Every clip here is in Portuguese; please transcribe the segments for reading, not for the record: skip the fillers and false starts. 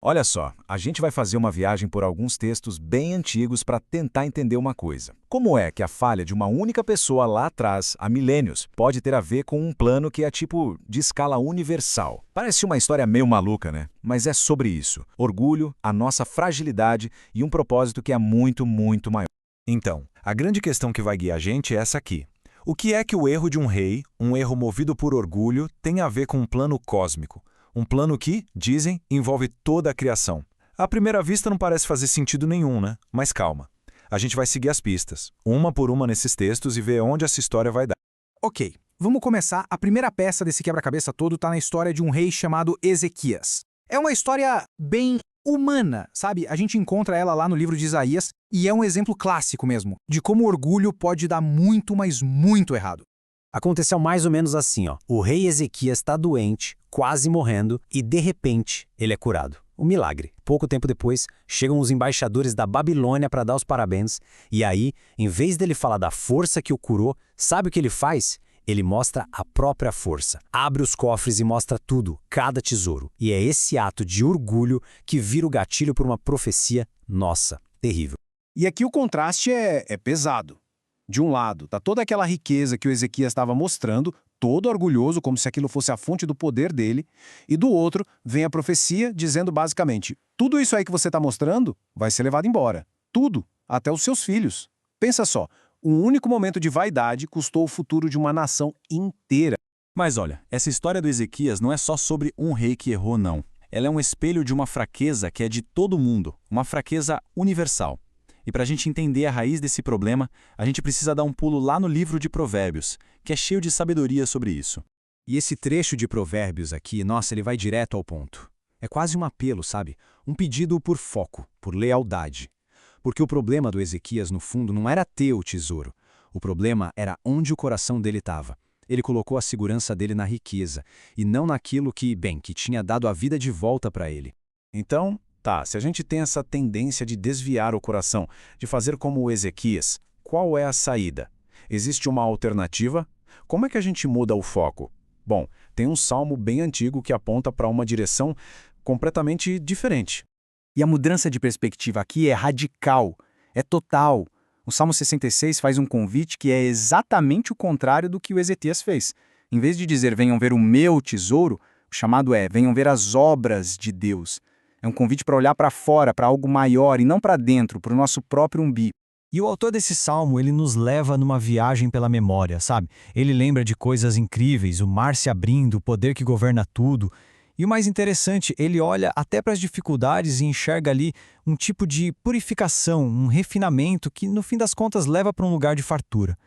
Olha só, a gente vai fazer uma viagem por alguns textos bem antigos para tentar entender uma coisa. Como é que a falha de uma única pessoa lá atrás, há milênios, pode ter a ver com um plano que é tipo de escala universal? Parece uma história meio maluca, né? Mas é sobre isso. Orgulho, a nossa fragilidade e um propósito que é muito, muito maior. Então, a grande questão que vai guiar a gente é essa aqui. O que é que o erro de um rei, um erro movido por orgulho, tem a ver com um plano cósmico? Um plano que, dizem, envolve toda a criação. À primeira vista não parece fazer sentido nenhum, né? Mas calma. A gente vai seguir as pistas, uma por uma nesses textos e ver onde essa história vai dar. Ok, vamos começar. A primeira peça desse quebra-cabeça todo está na história de um rei chamado Ezequias. É uma história bem humana, sabe? A gente encontra ela lá no livro de Isaías e é um exemplo clássico mesmo, de como o orgulho pode dar muito, mas muito errado. Aconteceu mais ou menos assim, ó. O rei Ezequias está doente, quase morrendo, e de repente ele é curado. Um milagre. Pouco tempo depois, chegam os embaixadores da Babilônia para dar os parabéns, e aí, em vez dele falar da força que o curou, sabe o que ele faz? Ele mostra a própria força. Abre os cofres e mostra tudo, cada tesouro. E é esse ato de orgulho que vira o gatilho para uma profecia, nossa, terrível. E aqui o contraste é pesado. De um lado, tá toda aquela riqueza que o Ezequias estava mostrando, todo orgulhoso, como se aquilo fosse a fonte do poder dele, e do outro, vem a profecia dizendo basicamente, tudo isso aí que você está mostrando vai ser levado embora. Tudo, até os seus filhos. Pensa só, um único momento de vaidade custou o futuro de uma nação inteira. Mas olha, essa história do Ezequias não é só sobre um rei que errou, não. Ela é um espelho de uma fraqueza que é de todo mundo, uma fraqueza universal. E para a gente entender a raiz desse problema, a gente precisa dar um pulo lá no livro de Provérbios, que é cheio de sabedoria sobre isso. E esse trecho de Provérbios aqui, nossa, ele vai direto ao ponto. É quase um apelo, sabe? Um pedido por foco, por lealdade. Porque o problema do Ezequias, no fundo, não era ter o tesouro. O problema era onde o coração dele estava. Ele colocou a segurança dele na riqueza, e não naquilo que tinha dado a vida de volta para ele. Então, se a gente tem essa tendência de desviar o coração, de fazer como o Ezequias, qual é a saída? Existe uma alternativa? Como é que a gente muda o foco? Bom, tem um salmo bem antigo que aponta para uma direção completamente diferente. E a mudança de perspectiva aqui é radical, é total. O Salmo 66 faz um convite que é exatamente o contrário do que o Ezequias fez. Em vez de dizer, venham ver o meu tesouro, o chamado é, venham ver as obras de Deus. É um convite para olhar para fora, para algo maior e não para dentro, para o nosso próprio umbigo. E o autor desse salmo, ele nos leva numa viagem pela memória, sabe? Ele lembra de coisas incríveis, o mar se abrindo, o poder que governa tudo. E o mais interessante, ele olha até para as dificuldades e enxerga ali um tipo de purificação, um refinamento que, no fim das contas, leva para um lugar de fartura.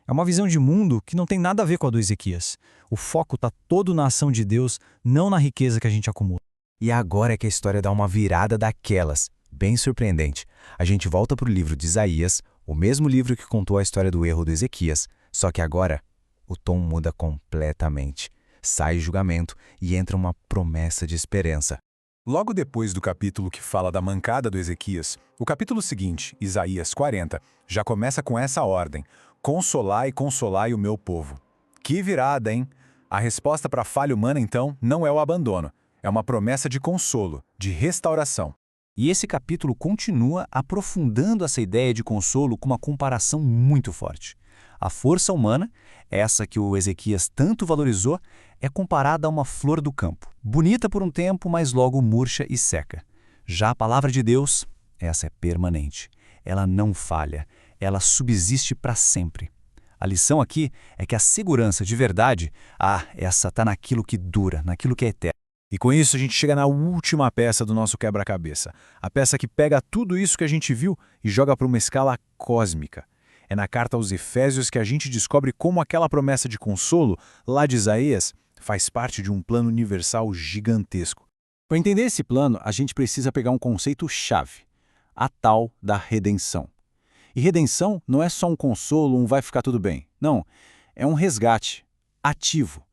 É uma visão de mundo que não tem nada a ver com a do Ezequias. O foco está todo na ação de Deus, não na riqueza que a gente acumula. E agora é que a história dá uma virada daquelas, bem surpreendente. A gente volta para o livro de Isaías, o mesmo livro que contou a história do erro do Ezequias, só que agora o tom muda completamente. Sai julgamento e entra uma promessa de esperança. Logo depois do capítulo que fala da mancada do Ezequias, o capítulo seguinte, Isaías 40, já começa com essa ordem: consolai, consolai o meu povo. Que virada, hein? A resposta para a falha humana, então, não é o abandono. É uma promessa de consolo, de restauração. E esse capítulo continua aprofundando essa ideia de consolo com uma comparação muito forte. A força humana, essa que o Ezequias tanto valorizou, é comparada a uma flor do campo, bonita por um tempo, mas logo murcha e seca. Já a palavra de Deus, essa é permanente. Ela não falha, ela subsiste para sempre. A lição aqui é que a segurança de verdade, essa está naquilo que dura, naquilo que é eterno. E com isso a gente chega na última peça do nosso quebra-cabeça. A peça que pega tudo isso que a gente viu e joga para uma escala cósmica. É na carta aos Efésios que a gente descobre como aquela promessa de consolo, lá de Isaías, faz parte de um plano universal gigantesco. Para entender esse plano, a gente precisa pegar um conceito-chave, a tal da redenção. E redenção não é só um consolo, um vai ficar tudo bem. Não, é um resgate ativo.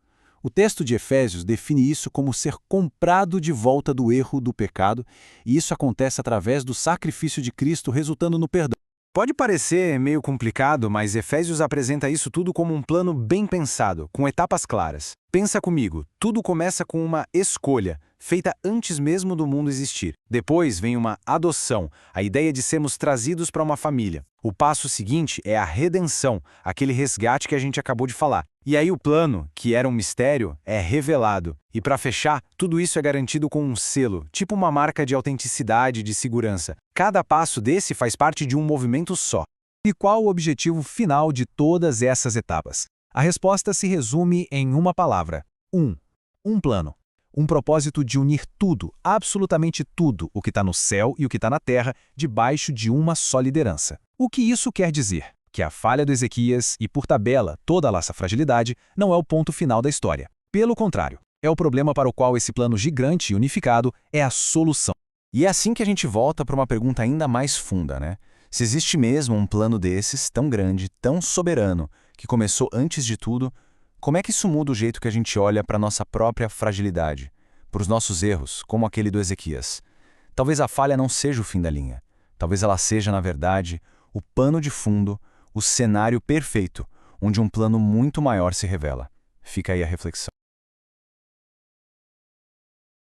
O texto de Efésios define isso como ser comprado de volta do erro do pecado, e isso acontece através do sacrifício de Cristo, resultando no perdão. Pode parecer meio complicado, mas Efésios apresenta isso tudo como um plano bem pensado, com etapas claras. Pensa comigo, tudo começa com uma escolha, feita antes mesmo do mundo existir. Depois vem uma adoção, a ideia de sermos trazidos para uma família. O passo seguinte é a redenção, aquele resgate que a gente acabou de falar. E aí o plano, que era um mistério, é revelado. E para fechar, tudo isso é garantido com um selo, tipo uma marca de autenticidade e de segurança. Cada passo desse faz parte de um movimento só. E qual o objetivo final de todas essas etapas? A resposta se resume em uma palavra: um plano. Um propósito de unir tudo, absolutamente tudo, o que está no céu e o que está na terra, debaixo de uma só liderança. O que isso quer dizer? Que a falha do Ezequias e, por tabela, toda a nossa fragilidade, não é o ponto final da história. Pelo contrário, é o problema para o qual esse plano gigante e unificado é a solução. E é assim que a gente volta para uma pergunta ainda mais funda, né? Se existe mesmo um plano desses, tão grande, tão soberano, que começou antes de tudo, como é que isso muda o jeito que a gente olha para a nossa própria fragilidade, para os nossos erros, como aquele do Ezequias? Talvez a falha não seja o fim da linha. Talvez ela seja, na verdade, o pano de fundo, o cenário perfeito, onde um plano muito maior se revela. Fica aí a reflexão.